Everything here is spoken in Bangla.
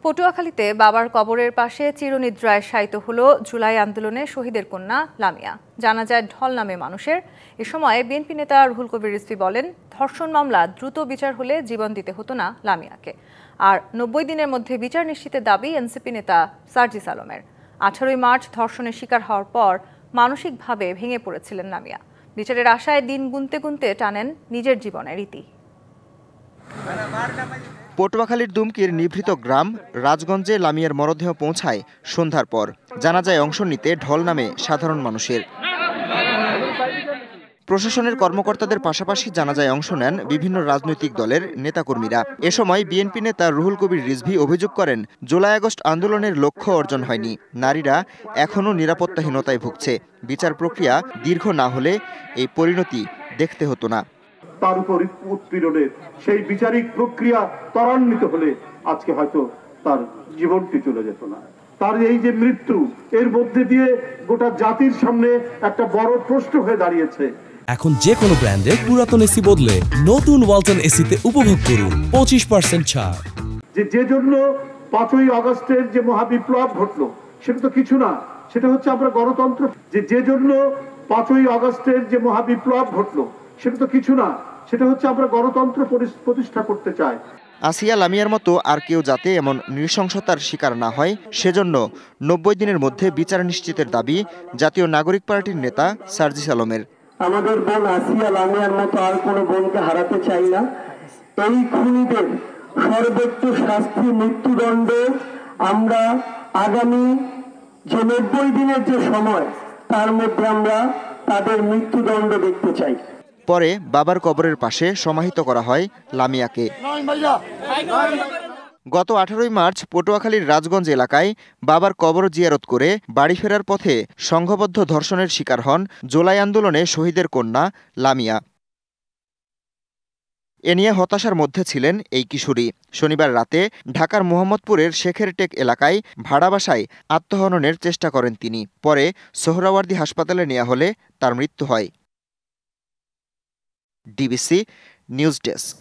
পটুয়াখালীতে বাবার কবরের পাশে চিরনিদ্রায় শায়িত হলো জুলাই আন্দোলনে শহীদের কন্যা লামিয়া। জানা যায় ঢল নামে মানুষের। এ সময় বিএনপি নেতা রুহুল কবির রিজভী বলেন, ধর্ষণ মামলা দ্রুত বিচার হলে জীবন দিতে হতো না লামিয়াকে। আর 90 দিনের মধ্যে বিচার নিশ্চিতের দাবি এনসিপি নেতা সার্জিস আলমের। 18 মার্চ ধর্ষণের শিকার হওয়ার পর মানসিকভাবে ভেঙে পড়েছিলেন লামিয়া। বিচারের আশায় দিন গুনতে গুনতে টানেন নিজের জীবনের রীতি। পটুয়াখালীর দুমকির নিভৃত গ্রাম রাজগঞ্জে লামিয়ার মরদেহ পৌঁছায় সন্ধ্যার পর। জানাজায় অংশ নিতে ঢল নামে সাধারণ মানুষের। প্রশাসনের কর্মকর্তাদের পাশাপাশি জানাজায় অংশ নেন বিভিন্ন রাজনৈতিক দলের নেতাকর্মীরা। এ সময় বিএনপি নেতা রুহুল কবির রিজভী অভিযোগ করেন, জুলাই আগস্ট আন্দোলনের লক্ষ্য অর্জন হয়নি, নারীরা এখনও নিরাপত্তাহীনতায় ভুগছে। বিচার প্রক্রিয়া দীর্ঘ না হলে এই পরিণতি দেখতে হতো না। তার উপর উৎপীড়নের সেই বিচারিক প্রক্রিয়া ত্বরান্বিত হলে আজকে হয়তো তার জীবনটি চলে যেত না। তার এই যে মৃত্যু, এর মধ্যে দিয়ে গোটা জাতির সামনে একটা বড় প্রশ্ন হয়ে দাঁড়িয়েছে। এখন যে কোনো ব্র্যান্ডের পুরাতন এসি বদলে নতুন ওয়ালটন এসিতে উপভোগ করুন 25% ছাড়। যে জন্য 5ই আগস্টের যে মহাবিপ্লব ঘটলো, সেটা তো কিছু না, সেটা হচ্ছে আমরা গণতন্ত্র। যে জন্য 5ই আগস্টের যে মহাবিপ্লব ঘটলো, সেটা তো কিছু না, সেটা হচ্ছে আমরা গণতন্ত্র প্রতিষ্ঠা করতে চাই। আসিয়া লামিয়ার মতো আর কেউ যাতে এমন নৃশংসতার শিকার না হয়, সেজন্য 90 দিনের মধ্যে বিচার নিশ্চিতের দাবি জাতীয় নাগরিক পার্টির নেতা সার্জিস আলমের। আমাদের বোন আসিয়া লামিয়ার মতো আর কোনো বোনকে হারাতে চাই না। এই খুনিদের সর্বোচ্চ শাস্তি মৃত্যুদণ্ড আমরা আগামী যে 90 দিনের যে সময়, তার মধ্যে আমরা তাদের মৃত্যুদণ্ড দেখতে চাই। পরে বাবার কবরের পাশে সমাহিত করা হয় লামিয়াকে। গত 18 মার্চ পটুয়াখালীর রাজগঞ্জ এলাকায় বাবার কবর জিয়ারত করে বাড়ি ফেরার পথে সংঘবদ্ধ ধর্ষণের শিকার হন জুলাই আন্দোলনে শহীদের কন্যা লামিয়া। এ নিয়ে হতাশার মধ্যে ছিলেন এই কিশোরী। শনিবার রাতে ঢাকার মোহাম্মদপুরের শেখের টেক এলাকায় ভাড়া বাসায় আত্মহননের চেষ্টা করেন তিনি। পরে সোহরাওয়ার্দী হাসপাতালে নেওয়া হলে তার মৃত্যু হয়। DBC news desk.